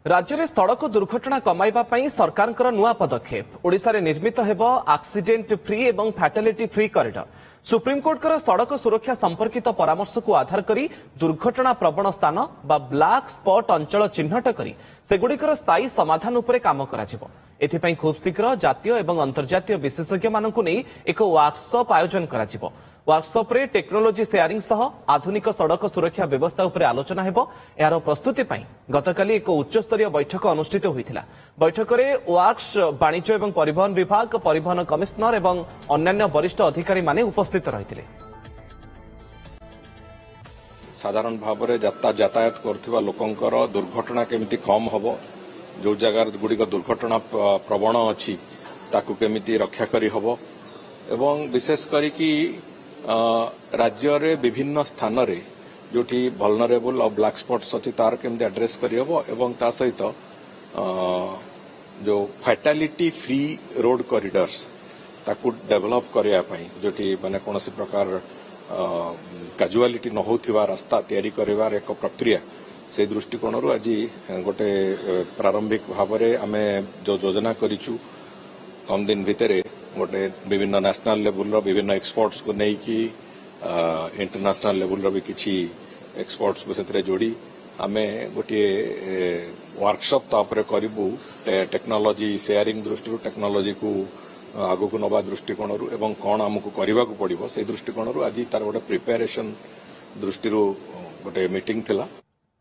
राज्य में सड़क दुर्घटना कमाइबा सरकार नुआ पदक्षेप ओडिशा रे निर्मित हेबो एक्सीडेंट फ्री एवं फैटालिटी फ्री कॉरिडोर। सुप्रीमकोर्ट सड़क सुरक्षा संपर्कित परामर्श को आधार करी दुर्घटना प्रवण स्थान बा ब्लैक स्पॉट अंचल चिन्हट करी सेगुड़िकर स्थायी समाधान उपरे काम कराजिबो। एथिपई खूब शीघ्र जातीय एवं अंतर्जातीय विशेषज्ञ मानकु नै एक वर्कशॉप आयोजन कराजिबो। वर्कशॉप रे टेक्नोलोजी शेयरिंग सह आधुनिक सड़क सुरक्षा व्यवस्था उपरे आलोचना हेबो। यार प्रस्तुति पई गतकाली एक उच्च स्तरीय बैठक अनुष्ठित होइथिला। बैठक रे वर्क्स वाणिज्य एवं परिवहन विभाग, परिवहन कमिश्नर एवं अन्यान्य वरिष्ठ अधिकारी माने उपस्थित रहिथिले। साधारण भाव में यातायात करथिबा लोकंकर दुर्घटना केमिति कम हबो, जो जगार गुड़िक दुर्घटना प्रवण अच्छी ताकू केमिति रक्षा करी हबो एवं विशेष करी कि राज्य रे विभिन्न स्थान रे जोठी वल्नरेबल और ब्लैक स्पॉट्स अच्छी तार केमिति एड्रेस करी हबो एवं ता सहित जो फैटालिटी फ्री रोड कॉरिडोर्स ताकू डेवलप करिया पई जोठी माने कोनोसी प्रकार कैजुअलिटी न होथिबा रास्ता तैयारी करिवार एक प्रक्रिया से दृष्टिकोण आज गोटे प्रारंभिक भाव में आम जो योजना करिचु कम दिन भितर गोटे विभिन्न नेशनल लेवल विभिन्न एक्सपर्ट्स को नहीं कि इंटरनेशनल लेवल भी किसी एक्सपर्ट्स को से जोड़ी आम गोटे वर्कशॉप तापर करूँ टेक्नोलोजी शेयरिंग दृष्टि टेक्नोलोजी को आगु को नवा दृष्टिकोण एवं कौन आमको करने को पड़ो से दृष्टिकोण आज तार गोटे प्रिपेरेसन दृष्टि गोटे मीटिंग थिला।